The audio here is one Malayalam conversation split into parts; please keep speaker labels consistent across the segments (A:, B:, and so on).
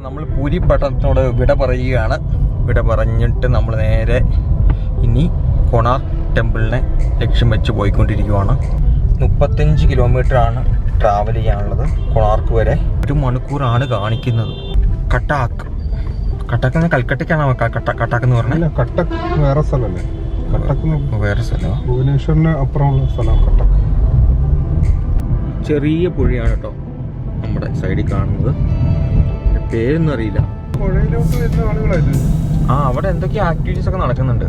A: അപ്പം നമ്മൾ പൂരി പട്ടണത്തിനോട് വിട പറയുകയാണ്. വിട പറഞ്ഞിട്ട് നമ്മൾ നേരെ ഇനി കൊണാർക്ക് ടെമ്പിളിനെ ലക്ഷ്യം വെച്ച് പോയിക്കൊണ്ടിരിക്കുകയാണ്. 35 കിലോമീറ്ററാണ് ട്രാവൽ ചെയ്യാനുള്ളത് കൊണാർക്ക് വരെ. 1 മണിക്കൂറാണ് കാണിക്കുന്നത്. കട്ടാക്ക് കൽക്കട്ടയ്ക്കാണോ കട്ടാക്ക് എന്ന് പറഞ്ഞാൽ?
B: കട്ടക്ക് വേറെ സ്ഥലമല്ലേ? കട്ടക്ക്
A: വേറെ സ്ഥലമോ?
B: ഭുവനേശ്വറിന് അപ്പുറമുള്ള സ്ഥലം കട്ടക്ക്.
A: ചെറിയ പുഴയാണ് കേട്ടോ നമ്മുടെ സൈഡിൽ കാണുന്നത്. പേരൊന്നും അറിയില്ല.
B: പുഴയിലോട്ട് വരുന്ന ആളുകളായിട്ട്
A: അവിടെ എന്തൊക്കെയോ ആക്ടിവിറ്റീസ് ഒക്കെ നടക്കുന്നുണ്ട്.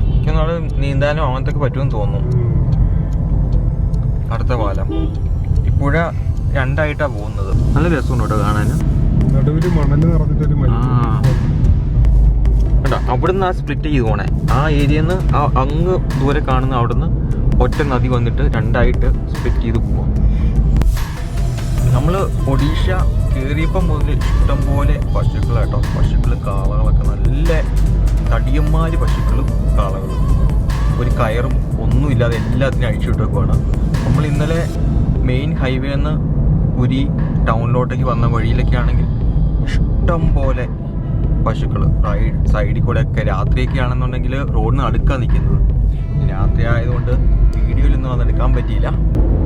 A: എനിക്കൊന്നാള് നീന്താനോ അങ്ങനത്തെ ഒക്കെ പറ്റുമെന്ന് തോന്നുന്നു. അടുത്ത പാലം. ഈ പുഴ രണ്ടായിട്ടാണ് പോകുന്നത്. നല്ല രസമുണ്ട് കേട്ടോ കാണാൻ.
B: നടുവില് മണല് നിറഞ്ഞിട്ടൊരു
A: അവിടുന്ന് ആ സ്പ്ലിറ്റ് ചെയ്ത് പോണേ. ആ ഏരിയന്ന് അങ്ങ് ദൂരെ കാണുന്ന അവിടുന്ന് ഒറ്റ നദി വന്നിട്ട് രണ്ടായിട്ട് സ്പ്ലിറ്റ് ചെയ്ത് പോവാം. നമ്മൾ ഒഡീഷ കയറിയപ്പം മുതൽ ഇഷ്ടംപോലെ പശുക്കളാട്ടോ. പശുക്കൾ, കാളകളൊക്കെ നല്ല തടിയന്മാര് പശുക്കളും കാളകളും. ഒരു കയറും ഒന്നുമില്ലാതെ എല്ലാത്തിനും അഴിച്ചുവിട്ടേക്കുവാണ്. നമ്മൾ ഇന്നലെ മെയിൻ ഹൈവേന്ന് പുരി ടൗണിലോട്ടേക്ക് വന്ന വഴിയിലൊക്കെ ആണെങ്കിൽ ഇഷ്ടം പോലെ പശുക്കൾ സൈഡിൽ കൂടെ ഒക്കെ. രാത്രിയൊക്കെ ആണെന്നുണ്ടെങ്കിൽ റോഡിന് അടുക്കാൻ നിൽക്കുന്നത്. രാത്രി ആയതുകൊണ്ട് വീഡിയോയിലൊന്നും വന്ന് എടുക്കാൻ പറ്റിയില്ല.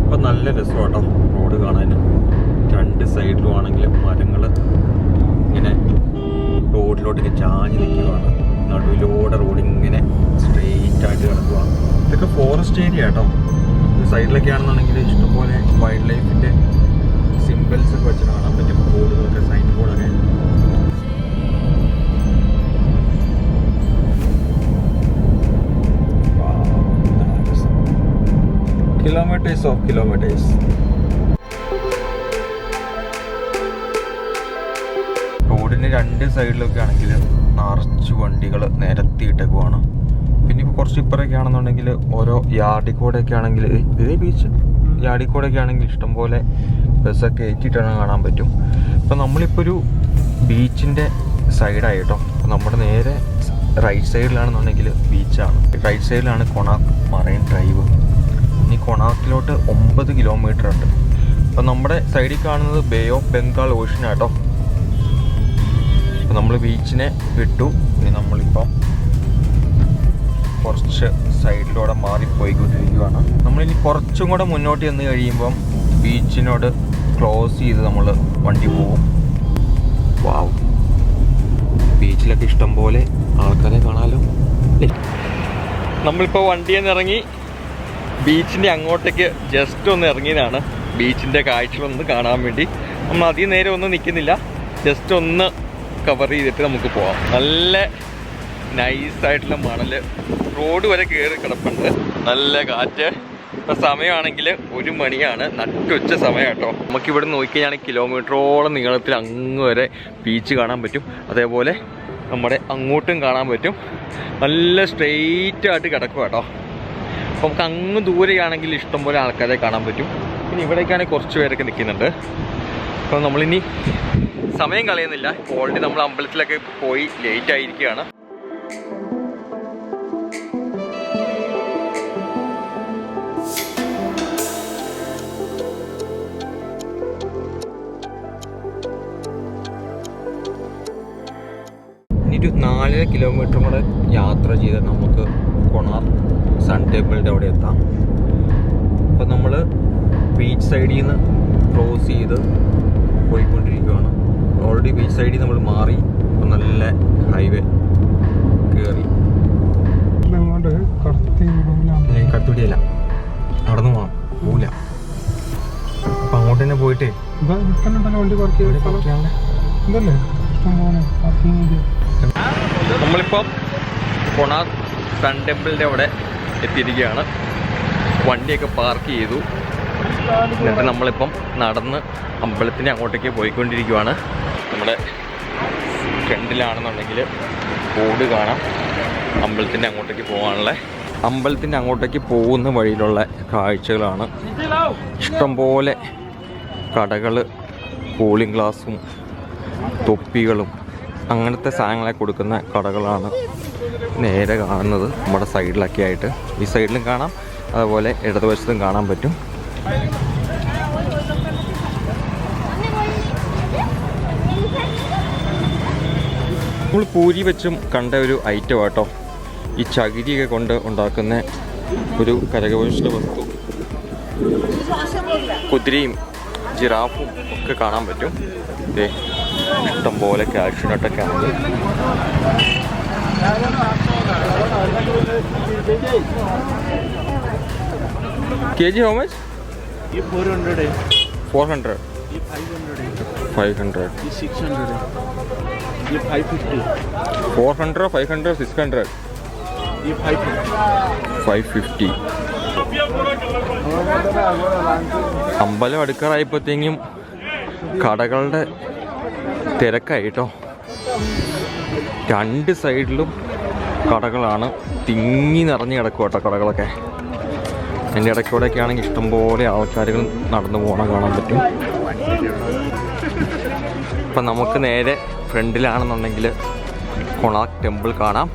A: അപ്പം നല്ല രസമാട്ടോ റോഡ് കാണാൻ. 2 സൈഡിലും ആണെങ്കിലും മരങ്ങൾ ഇങ്ങനെ റോഡിലോട്ടൊക്കെ ചാഞ്ഞ് നിൽക്കുകയാണ്. നടുവിലൂടെ റോഡ് ഇങ്ങനെ സ്ട്രെയിറ്റ് ആയിട്ട് കിടക്കുകയാണ്. ഇതൊക്കെ ഫോറസ്റ്റ് ഏരിയ കേട്ടോ. സൈഡിലൊക്കെ ആണെന്നുണ്ടെങ്കിൽ ഇഷ്ടംപോലെ വൈൽഡ് ലൈഫിൻ്റെ സിമ്പിൾസ് ഒക്കെ വെച്ച് കാണാൻ പറ്റും. ബോർഡുകളൊക്കെ, സൈൻ ബോർഡൊക്കെ. Kilometres of kilometres. റോഡിന് 2 സൈഡിലൊക്കെ ആണെങ്കിൽ നിറച്ച് വണ്ടികൾ നിരത്തിയിട്ടേക്കുവാണ്. പിന്നെ ഇപ്പോൾ കുറച്ച് ഇപ്പറൊക്കെ ആണെന്നുണ്ടെങ്കിൽ ഓരോ യാർഡിക്കോടൊക്കെ ആണെങ്കിൽ ഇതേ ബീച്ച് യാർഡിക്കോടൊക്കെ ആണെങ്കിൽ ഇഷ്ടംപോലെ ബസ്സൊക്കെ ഏറ്റിട്ടാണ് കാണാൻ പറ്റും. ഇപ്പം നമ്മളിപ്പോൾ ഒരു ബീച്ചിൻ്റെ സൈഡായിട്ടോ. അപ്പം നമ്മുടെ നേരെ റൈറ്റ് സൈഡിലാണെന്നുണ്ടെങ്കിൽ ബീച്ചാണ്. റൈറ്റ് സൈഡിലാണ് കൊണാർക്ക് മറൈൻ ഡ്രൈവ്. ഇനി കൊണാർക്കിലോട്ട് 9 കിലോമീറ്റർ ഉണ്ട്. അപ്പം നമ്മുടെ സൈഡിൽ കാണുന്നത് ബേ ഓഫ് ബംഗാൾ ഓഷ്യനാട്ടോ. അപ്പം നമ്മൾ ബീച്ചിനെ വിട്ടു. ഇനി നമ്മളിപ്പം കുറച്ച് സൈഡിലൂടെ മാറിപ്പോയിക്കൊണ്ടിരിക്കുകയാണ്. നമ്മളിനി കുറച്ചും കൂടെ മുന്നോട്ട് ചെന്ന് കഴിയുമ്പം ബീച്ചിനോട് ക്ലോസ് ചെയ്ത് നമ്മൾ വണ്ടി പോകും. വാവ്, ബീച്ചിലൊക്കെ ഇഷ്ടം പോലെ ആൾക്കാരെ കാണാമല്ലോ. നമ്മളിപ്പോൾ വണ്ടിയിൽ നിന്ന് ഇറങ്ങി ബീച്ചിൻ്റെ അങ്ങോട്ടേക്ക് ജസ്റ്റ് ഒന്ന് ഇറങ്ങിയതാണ്. ബീച്ചിൻ്റെ കാഴ്ചകളൊന്ന് കാണാൻ വേണ്ടി. നമ്മൾ അധികം നേരം ഒന്നും നിൽക്കുന്നില്ല. ജസ്റ്റ് ഒന്ന് കവർ ചെയ്തിട്ട് നമുക്ക് പോവാം. നല്ല നൈസായിട്ടുള്ള മണൽ റോഡ് വരെ കയറി കിടപ്പുണ്ട്. നല്ല കാറ്റ്. ഇപ്പം സമയമാണെങ്കിൽ 1 മണിയാണ്. നട്ടുച്ച സമയം കേട്ടോ. നമുക്കിവിടെ നോക്കിക്കഴിഞ്ഞാണെങ്കിൽ കിലോമീറ്ററോളം നീളത്തിൽ അങ്ങ് വരെ ബീച്ച് കാണാൻ പറ്റും. അതേപോലെ നമ്മുടെ അങ്ങോട്ടും കാണാൻ പറ്റും. നല്ല സ്ട്രെയിറ്റ് ആയിട്ട് കിടക്കും കേട്ടോ. അപ്പോൾ നമുക്ക് അങ്ങ് ദൂരെയാണെങ്കിൽ ഇഷ്ടംപോലെ ആൾക്കാരെ കാണാൻ പറ്റും. പിന്നെ ഇവിടേക്കാണെങ്കിൽ കുറച്ച് പേരൊക്കെ നിൽക്കുന്നുണ്ട്. അപ്പോൾ നമ്മളിനി സമയം കളയുന്നില്ല. ഓൾറെഡി നമ്മൾ അമ്പലത്തിലൊക്കെ പോയി ലേറ്റ് ആയിരിക്കുകയാണ്. ഇനി 4.5 കിലോമീറ്റർ കൂടെ യാത്ര ചെയ്ത് നമുക്ക് കൊണാർക്ക് സൺ ടെമ്പിളിൻ്റെ അവിടെ എത്താം. അപ്പം നമ്മൾ ബീച്ച് സൈഡിൽ നിന്ന് ക്രോസ് ചെയ്ത് പോയിക്കൊണ്ടിരിക്കുകയാണ്. ഓൾറെഡി ബീച്ച് സൈഡിൽ നമ്മൾ മാറി. അപ്പം നല്ല ഹൈവേ കയറി. കടുത്തുടിയല്ല, നടന്നു പോകണം, പോവില്ല. അപ്പം അങ്ങോട്ട് തന്നെ പോയിട്ടേ നമ്മളിപ്പം കൊണാർക്ക് സൺ ടെമ്പിളിൻ്റെ അവിടെ എത്തിയിരിക്കുകയാണ്. വണ്ടിയൊക്കെ പാർക്ക് ചെയ്തു. എന്നിട്ട് നമ്മളിപ്പം നടന്ന് അമ്പലത്തിൻ്റെ അങ്ങോട്ടേക്ക് പോയിക്കൊണ്ടിരിക്കുകയാണ്. നമ്മുടെ ഫ്രണ്ടിലാണെന്നുണ്ടെങ്കിൽ ബോർഡ് കാണാം അമ്പലത്തിൻ്റെ അങ്ങോട്ടേക്ക് പോകാനുള്ള. അമ്പലത്തിൻ്റെ അങ്ങോട്ടേക്ക് പോകുന്ന വഴിയിലുള്ള കാഴ്ചകളാണ്. ഇഷ്ടംപോലെ കടകൾ, കൂളിംഗ് ഗ്ലാസും തൊപ്പികളും അങ്ങനത്തെ സാധനങ്ങളെ കൊടുക്കുന്ന കടകളാണ് നേരെ കാണുന്നത്. നമ്മുടെ സൈഡിലൊക്കെ ആയിട്ട് ഈ സൈഡിലും കാണാം, അതുപോലെ ഇടതുവശത്തും കാണാൻ പറ്റും. നമ്മൾ പൂരി വെച്ചും കണ്ട ഒരു ഐറ്റം കേട്ടോ, ഈ ചകിരിയൊക്കെ കൊണ്ട് ഉണ്ടാക്കുന്ന ഒരു കരകൗശല വസ്തു. കുതിരയും ജിറാഫും ഒക്കെ കാണാൻ പറ്റും. ഇഷ്ടം പോലെ കാഷ്യൂനട്ടൊക്കെ ആണെങ്കിൽ kg how much?
C: ये 400 है,
A: 400,
C: ये 500 है,
A: 500,
C: ये 600 है, ये 550,
A: 400, 500, 600,
C: ये 550.
A: 550. അമ്പലം അടുക്കാറായപ്പോഴത്തേക്കും കടകളുടെ തിരക്കായി കേട്ടോ. രണ്ട് സൈഡിലും കടകളാണ്, തിങ്ങി നിറഞ്ഞ് കിടക്കും കേട്ടോ കടകളൊക്കെ. അതിൻ്റെ ഇടയ്ക്കൂടെയൊക്കെ ആണെങ്കിൽ ഇഷ്ടംപോലെ ആൾക്കാരുകൾ നടന്നു പോകണം കാണാൻ പറ്റും. ഇപ്പം നമുക്ക് നേരെ ഫ്രണ്ടിലാണെന്നുണ്ടെങ്കിൽ കൊണാർക്ക് ടെമ്പിൾ കാണാം.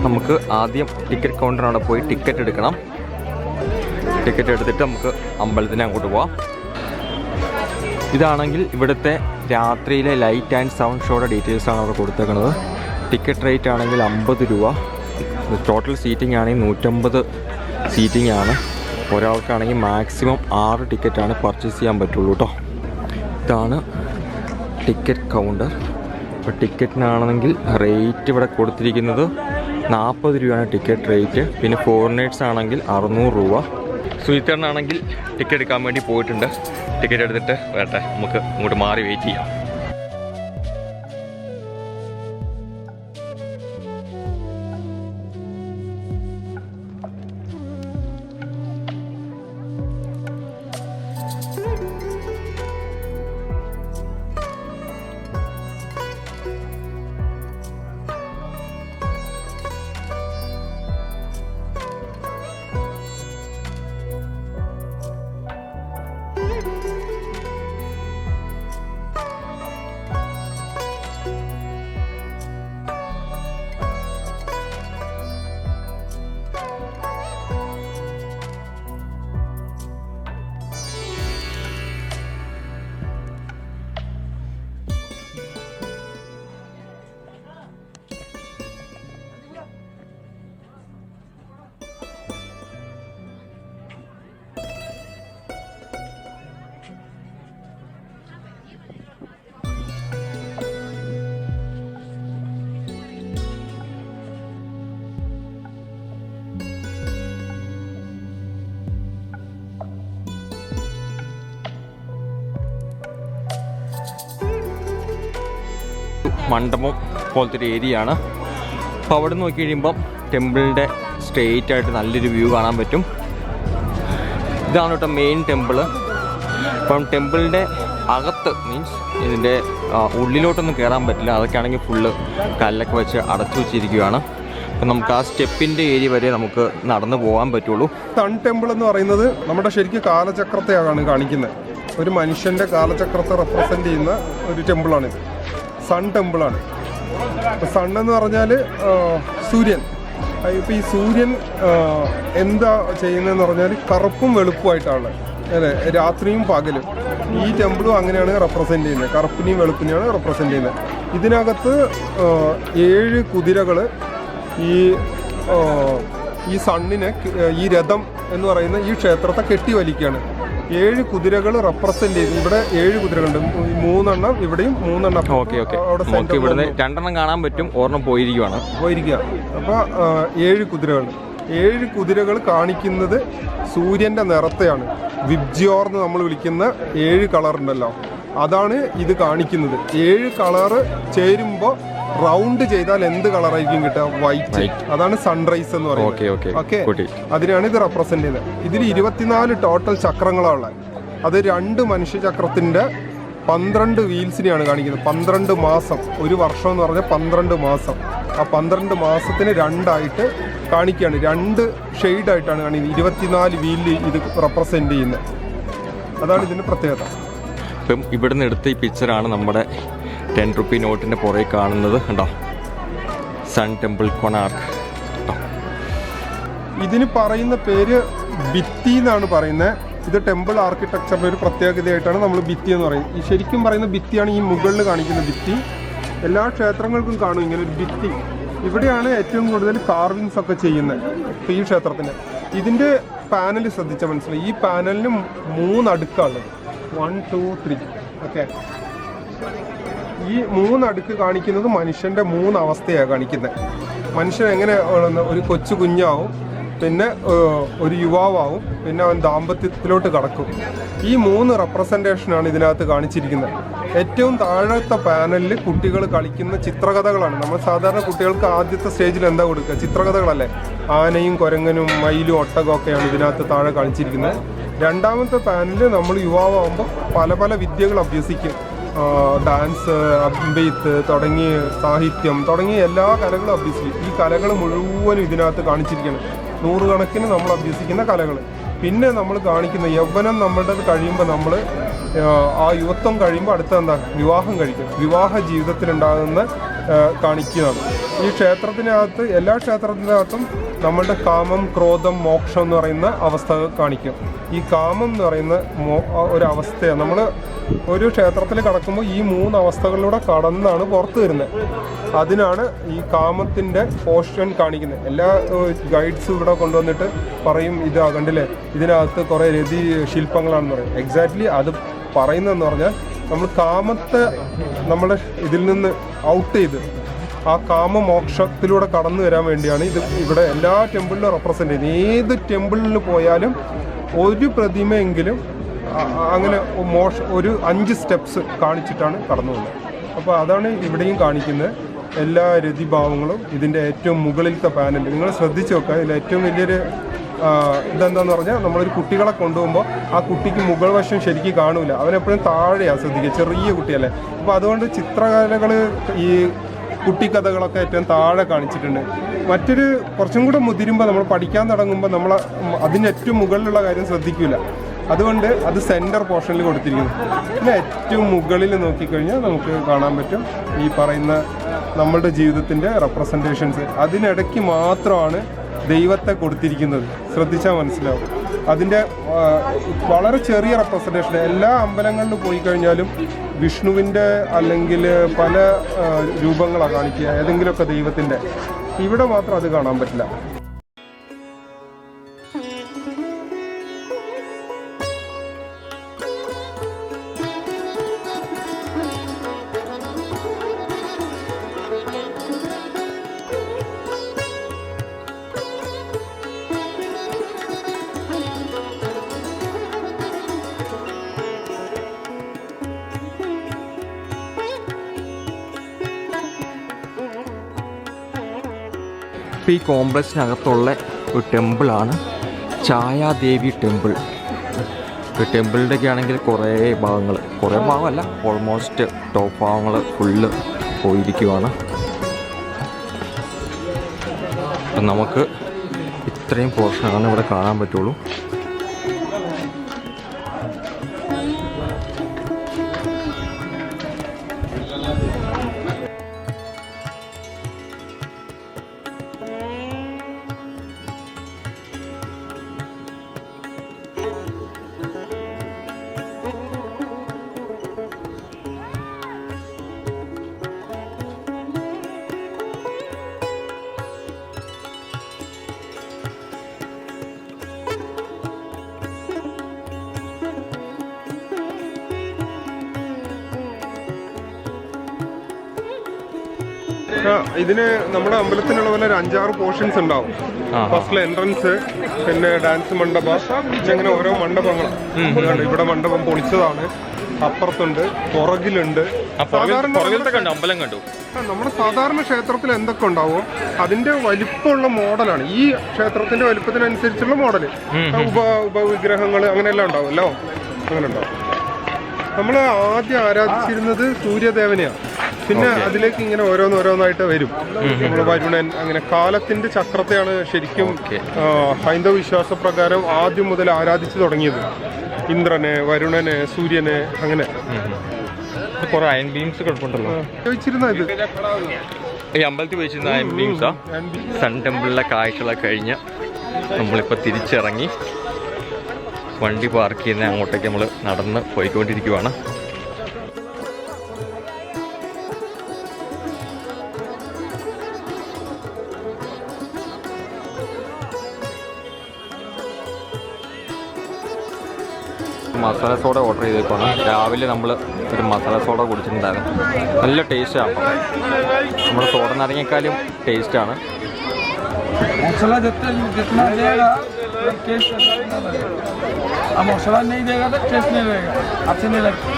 A: നമുക്ക് ആദ്യം ടിക്കറ്റ് കൗണ്ടറിനവിടെ പോയി ടിക്കറ്റ് എടുക്കണം. ടിക്കറ്റ് എടുത്തിട്ട് നമുക്ക് അമ്പലത്തിന് അങ്ങോട്ട് പോവാം. ഇതാണെങ്കിൽ ഇവിടുത്തെ രാത്രിയിലെ ലൈറ്റ് ആൻഡ് സൗണ്ട് ഷോയുടെ ഡീറ്റെയിൽസാണ് അവിടെ കൊടുത്തേക്കുന്നത്. ടിക്കറ്റ് റേറ്റ് ആണെങ്കിൽ 50 രൂപ. ടോട്ടൽ സീറ്റിംഗ് ആണെങ്കിൽ 150 സീറ്റിംഗ് ആണ്. ഒരാൾക്കാണെങ്കിൽ മാക്സിമം 6 ടിക്കറ്റാണ് പർച്ചേസ് ചെയ്യാൻ പറ്റുള്ളൂ കേട്ടോ. ഇതാണ് ടിക്കറ്റ് കൗണ്ടർ. ഇപ്പോൾ ടിക്കറ്റിനാണെങ്കിൽ റേറ്റ് ഇവിടെ കൊടുത്തിരിക്കുന്നത് 40 രൂപയാണ് ടിക്കറ്റ് റേറ്റ്. പിന്നെ ഫോറിനേഴ്സ് ആണെങ്കിൽ 600 രൂപ. സുഹിത്തേട്ടനാണെങ്കിൽ ടിക്കറ്റ് എടുക്കാൻ വേണ്ടി പോയിട്ടുണ്ട്. ടിക്കറ്റ് എടുത്തിട്ട് വരട്ടെ, നമുക്ക് ഇങ്ങോട്ട് മാറി വെയിറ്റ് ചെയ്യാം. മണ്ഡപം പോലത്തെ ഒരു ഏരിയ ആണ്. അപ്പോൾ അവിടെ നിന്ന് നോക്കി കഴിയുമ്പം ടെമ്പിളിൻ്റെ സ്ട്രെയിറ്റ് ആയിട്ട് നല്ലൊരു വ്യൂ കാണാൻ പറ്റും. ഇതാണ് കേട്ടോ മെയിൻ ടെമ്പിള്. അപ്പം ടെമ്പിളിൻ്റെ അകത്ത് മീൻസ് ഇതിൻ്റെ ഉള്ളിലോട്ടൊന്നും കയറാൻ പറ്റില്ല. അതൊക്കെ ആണെങ്കിൽ ഫുള്ള് കല്ലൊക്കെ വെച്ച് അടച്ചു വെച്ചിരിക്കുകയാണ്. അപ്പം നമുക്ക് ആ സ്റ്റെപ്പിൻ്റെ ഏരിയ വരെ നമുക്ക് നടന്നു പോകാൻ പറ്റുള്ളൂ.
B: സൺ ടെമ്പിൾ എന്ന് പറയുന്നത് നമ്മുടെ ശരിക്കും കാലചക്രത്തെയാണ് കാണിക്കുന്നത്. ഒരു മനുഷ്യൻ്റെ കാലചക്രത്തെ റെപ്രസെൻ്റ് ചെയ്യുന്ന ഒരു ടെമ്പിളാണിത്. സൺ ടെമ്പിളാണ്. സൺ എന്ന് പറഞ്ഞാൽ സൂര്യൻ. ഇപ്പോൾ ഈ സൂര്യൻ എന്താ ചെയ്യുന്നതെന്ന് പറഞ്ഞാൽ കറുപ്പും വെളുപ്പുമായിട്ടാണ്, അല്ലേ, രാത്രിയും പകലും. ഈ ടെമ്പിളും അങ്ങനെയാണ് റെപ്രസെൻ്റ് ചെയ്യുന്നത്. കറുപ്പിനെയും വെളുപ്പിനെയാണ് റെപ്രസെൻ്റ് ചെയ്യുന്നത്. ഇതിനകത്ത് 7 കുതിരകൾ ഈ സണ്ണിനെ, ഈ രഥം എന്ന് പറയുന്ന ഈ ക്ഷേത്രത്തെ കെട്ടി വലിക്കുകയാണ്. 7 കുതിരകൾ റെപ്രസെന്റ് ചെയ്ത് ഇവിടെ 7 കുതിരകളുണ്ട്. 3 എണ്ണം ഇവിടെയും 3 എണ്ണം.
A: ഓക്കെ ഇവിടുന്ന് 2 എണ്ണം കാണാൻ പറ്റും, ഒരെണ്ണം പോയിരിക്കുക.
B: അപ്പോൾ 7 കുതിരകൾ കാണിക്കുന്നത് സൂര്യന്റെ നിറത്തെയാണ്. വിബ്ജിയോർ എന്ന് നമ്മൾ വിളിക്കുന്ന 7 കളർ ഉണ്ടല്ലോ, അതാണ് ഇത് കാണിക്കുന്നത്. 7 കളറ് ചേരുമ്പോൾ റൗണ്ട് ചെയ്താൽ എന്ത് കളറായിരിക്കും കിട്ടുക? വൈറ്റ്. അതാണ് സൺറൈസ് എന്ന് പറയുന്നത്. ഓക്കെ, അതിനാണ് ഇത് റെപ്രസെന്റ് ചെയ്യുന്നത്. ഇതിൽ 24 ടോട്ടൽ ചക്രങ്ങളാണ്. അത് 2 മനുഷ്യചക്രത്തിന്റെ 12 വീൽസിനെയാണ് കാണിക്കുന്നത്. 12 മാസം, ഒരു വർഷം എന്ന് പറഞ്ഞാൽ 12 മാസം. ആ 12 മാസത്തിന് 2ആയിട്ട് കാണിക്കുകയാണ്. 2 ഷെയ്ഡായിട്ടാണ് കാണിക്കുന്നത്. 24 വീലിൽ ഇത് റെപ്രസെന്റ് ചെയ്യുന്നത്. അതാണ് ഇതിന്റെ പ്രത്യേകത.
A: ഇപ്പം ഇവിടുന്ന് എടുത്ത ഈ പിക്ചറാണ് നമ്മുടെ 10 രൂപ നോട്ടിൻ്റെ പുറകെ കാണുന്നത്. കണ്ടോ, സൺ ടെമ്പിൾ കൊണാർക്ക്.
B: ഇതിന് പറയുന്ന പേര് ഭിത്തി എന്നാണ് പറയുന്നത്. ഇത് ടെമ്പിൾ ആർക്കിടെക്ചറിൻ്റെ ഒരു പ്രത്യേകതയായിട്ടാണ് നമ്മൾ ഭിത്തി എന്ന് പറയുന്നത്. ഈ ശരിക്കും പറയുന്ന ഭിത്തിയാണ് ഈ മുകളിൽ കാണിക്കുന്ന ഭിത്തി. എല്ലാ ക്ഷേത്രങ്ങൾക്കും കാണും ഇങ്ങനെ ഒരു ഭിത്തി. ഇവിടെയാണ് ഏറ്റവും കൂടുതൽ കാർവിങ്സ് ഒക്കെ ചെയ്യുന്നത്. ഇപ്പോൾ ഈ ക്ഷേത്രത്തിന് ഇതിൻ്റെ പാനൽ ശ്രദ്ധിച്ചാൽ മനസ്സിലായി. ഈ പാനലിന് 3 അടുക്കാണുള്ളത്. 1 2 3. ഓക്കെ, ഈ 3 അടുക്ക് കാണിക്കുന്നത് മനുഷ്യൻ്റെ 3 അവസ്ഥയാണ് കാണിക്കുന്നത്. മനുഷ്യൻ എങ്ങനെ ഒരു കൊച്ചു കുഞ്ഞാവും, പിന്നെ ഒരു യുവാവാവും, പിന്നെ അവൻ ദാമ്പത്യത്തിലോട്ട് കടക്കും. ഈ 3 റെപ്രസെൻറ്റേഷനാണ് ഇതിനകത്ത് കാണിച്ചിരിക്കുന്നത്. ഏറ്റവും താഴത്തെ പാനലിൽ കുട്ടികൾ കളിക്കുന്ന ചിത്രകഥകളാണ്. നമ്മൾ സാധാരണ കുട്ടികൾക്ക് ആദ്യത്തെ സ്റ്റേജിൽ എന്താ കൊടുക്കുക? ചിത്രകഥകളല്ലേ. ആനയും കുരങ്ങനും മയിലും ഒട്ടകമൊക്കെയാണ് ഇതിനകത്ത് താഴെ കാണിച്ചിരിക്കുന്നത്. രണ്ടാമത്തെ പാനലിൽ നമ്മൾ യുവാവാകുമ്പോൾ പല പല വിദ്യകൾ അഭ്യസിക്കും. ഡാൻസ്, അമ്പെയ്ത്ത് തുടങ്ങിയ സാഹിത്യം തുടങ്ങിയ എല്ലാ കലകളും അഭ്യസിക്കും. ഈ കലകൾ മുഴുവനും ഇതിനകത്ത് കാണിച്ചിരിക്കുകയാണ്. 100 കണക്കിന് നമ്മൾ അഭ്യസിക്കുന്ന കലകൾ. പിന്നെ നമ്മൾ കാണിക്കുന്ന യൗവനം നമ്മളുടെ കഴിയുമ്പോൾ നമ്മൾ ആ യുവത്വം കഴിയുമ്പോൾ അടുത്ത എന്താ? വിവാഹം കഴിക്കും. വിവാഹ ജീവിതത്തിലുണ്ടാകുന്ന കാണിക്കുകയാണ്. ഈ ക്ഷേത്രത്തിനകത്ത്, എല്ലാ ക്ഷേത്രത്തിനകത്തും നമ്മളുടെ കാമം, ക്രോധം, മോക്ഷം എന്ന് പറയുന്ന അവസ്ഥ കാണിക്കും. ഈ കാമം എന്ന് പറയുന്ന ഒരവസ്ഥയാണ്. നമ്മൾ ഒരു ക്ഷേത്രത്തിൽ കടക്കുമ്പോൾ ഈ 3 അവസ്ഥകളിലൂടെ കടന്നാണ് പുറത്തു വരുന്നത്. അതിനാണ് ഈ കാമത്തിൻ്റെ പോർഷൻ കാണിക്കുന്നത്. എല്ലാ ഗൈഡ്സും ഇവിടെ കൊണ്ടുവന്നിട്ട് പറയും, ഇത് കണ്ടില്ലേ, ഇതിനകത്ത് കുറേ രതി ശില്പങ്ങളാണെന്ന് പറയും. എക്സാക്ട്ലി അത് പറയുന്നതെന്ന് പറഞ്ഞാൽ നമ്മൾ കാമത്തെ നമ്മുടെ ഇതിൽ നിന്ന് ഔട്ട് ചെയ്ത് ആ കാമമോക്ഷത്തിലൂടെ കടന്നു വരാൻ വേണ്ടിയാണ് ഇത് ഇവിടെ എല്ലാ ടെമ്പിളിലും റെപ്രസെൻ്റ് ചെയ്യുന്നത്. ഏത് ടെമ്പിളിൽ പോയാലും ഒരു പ്രതിമയെങ്കിലും അങ്ങനെ ഒരു 5 സ്റ്റെപ്സ് കാണിച്ചിട്ടാണ് കടന്നു പോകുന്നത്. അപ്പോൾ അതാണ് ഇവിടെയും കാണിക്കുന്നത്. എല്ലാ രതിഭാവങ്ങളും ഇതിൻ്റെ ഏറ്റവും മുകളിലത്തെ പാനൽ നിങ്ങൾ ശ്രദ്ധിച്ച് നോക്കുക. ഇതിൽ ഏറ്റവും വലിയൊരു ഇതെന്താന്ന് പറഞ്ഞാൽ, നമ്മളൊരു കുട്ടികളെ കൊണ്ടുപോകുമ്പോൾ ആ കുട്ടിക്ക് മുകൾ വശം ശരിക്കും കാണൂല. അവനെപ്പോഴും താഴെയാണ് ശ്രദ്ധിക്കുക, ചെറിയ കുട്ടിയല്ലേ. അപ്പോൾ അതുകൊണ്ട് ചിത്രകലകൾ, ഈ കുട്ടിക്കഥകളൊക്കെ ഏറ്റവും താഴെ കാണിച്ചിട്ടുണ്ട്. മറ്റൊരു കുറച്ചും കൂടെ മുതിരുമ്പോൾ നമ്മൾ പഠിക്കാൻ തുടങ്ങുമ്പോൾ നമ്മൾ അതിന് ഏറ്റവും മുകളിലുള്ള കാര്യം ശ്രദ്ധിക്കില്ല. അതുകൊണ്ട് അത് സെൻറ്റർ പോർഷനിൽ കൊടുത്തിരിക്കുന്നു. പിന്നെ ഏറ്റവും മുകളിൽ നോക്കിക്കഴിഞ്ഞാൽ നമുക്ക് കാണാൻ പറ്റും ഈ പറയുന്ന നമ്മളുടെ ജീവിതത്തിൻ്റെ റെപ്രസെൻറ്റേഷൻസ്. അതിനിടയ്ക്ക് മാത്രമാണ് ദൈവത്തെ കൊടുത്തിരിക്കുന്നത്. ശ്രദ്ധിച്ചാൽ മനസ്സിലാവും. അതിൻ്റെ വളരെ ചെറിയ റെപ്രസെൻറ്റേഷൻ. എല്ലാ അമ്പലങ്ങളിൽ പോയി കഴിഞ്ഞാലും വിഷ്ണുവിൻ്റെ അല്ലെങ്കിൽ പല രൂപങ്ങളാണ് കാണിക്കുക, ഏതെങ്കിലുമൊക്കെ ദൈവത്തിൻ്റെ. ഇവിടെ മാത്രം അത് കാണാൻ പറ്റില്ല.
A: ഈ കോംപ്ലക്സിനകത്തുള്ള ഒരു ടെമ്പിളാണ് ഛായാദേവി ടെമ്പിൾ. ഈ ടെമ്പിളിൻ്റെയൊക്കെ ആണെങ്കിൽ കുറേ ഭാഗമല്ല, ഓൾമോസ്റ്റ് ടോപ്പ് ഭാഗങ്ങൾ ഫുള്ള് പോയിരിക്കുവാണ്. അപ്പം നമുക്ക് ഇത്രയും പോർഷനാണ് ഇവിടെ കാണാൻ പറ്റുള്ളൂ. ഇതിന് നമ്മുടെ അമ്പലത്തിനുള്ള പോലെ ഒരു 5-6 പോർഷൻസ് ഉണ്ടാവും. ഫസ്റ്റിലെ എൻട്രൻസ്, പിന്നെ ഡാൻസ് മണ്ഡപം, അങ്ങനെ ഓരോ മണ്ഡപങ്ങൾ. ഇവിടെ മണ്ഡപം പൊളിച്ചതാണ്, അപ്പുറത്തുണ്ട്, പുറകിലുണ്ട്. അമ്പലം കണ്ടു. നമ്മുടെ സാധാരണ ക്ഷേത്രത്തിൽ എന്തൊക്കെ ഉണ്ടാവും അതിന്റെ വലിപ്പമുള്ള മോഡലാണ്. ഈ ക്ഷേത്രത്തിന്റെ വലിപ്പത്തിനനുസരിച്ചുള്ള മോഡല്, ഉപവിഗ്രഹങ്ങൾ അങ്ങനെയെല്ലാം ഉണ്ടാവുമല്ലോ. അങ്ങനെ ഉണ്ടാവും. നമ്മൾ ആദ്യം ആരാധിച്ചിരുന്നത് സൂര്യദേവനെയാണ്. പിന്നെ അതിലേക്ക് ഇങ്ങനെ ഓരോന്നായിട്ട് വരും. നമ്മൾ വരുണൻ, അങ്ങനെ കാലത്തിന്റെ ചക്രത്തെയാണ് ശരിക്കും ഹൈന്ദവ വിശ്വാസപ്രകാരം ആദ്യം മുതൽ ആരാധിച്ചു തുടങ്ങിയത്. ഇന്ദ്രനെ, വരുണനെ, സൂര്യനെ, അങ്ങനെ കുറെ അയൺ ബീംസ് കുഴപ്പമുണ്ടല്ലോ. ചോദിച്ചിരുന്ന ഇത് ഈ അമ്പലത്തിൽ വെച്ചിരുന്ന അയൺ ബീംസാ. സൺ ടെമ്പിളിലെ കാഴ്ചകളൊക്കെ കഴിഞ്ഞ് നമ്മളിപ്പോൾ തിരിച്ചിറങ്ങി വണ്ടി പാർക്ക് ചെയ്യുന്ന അങ്ങോട്ടേക്ക് നമ്മൾ നടന്ന് പോയിക്കൊണ്ടിരിക്കുവാണ്. മസാല സോഡ ഓർഡർ ചെയ്തേക്കാണ്. രാവിലെ നമ്മൾ ഒരു മസാല സോഡ കുടിച്ചിട്ടുണ്ടായിരുന്നു. നല്ല ടേസ്റ്റാണ്. നമ്മുടെ സോഡ നാരങ്ങയെക്കാളും ടേസ്റ്റാണ്.
D: मसाला जितना देगा टेस्ट लगेगा. मसाला नहीं देगा तो टेस्ट नहीं रहेगा, अच्छा नहीं लगता.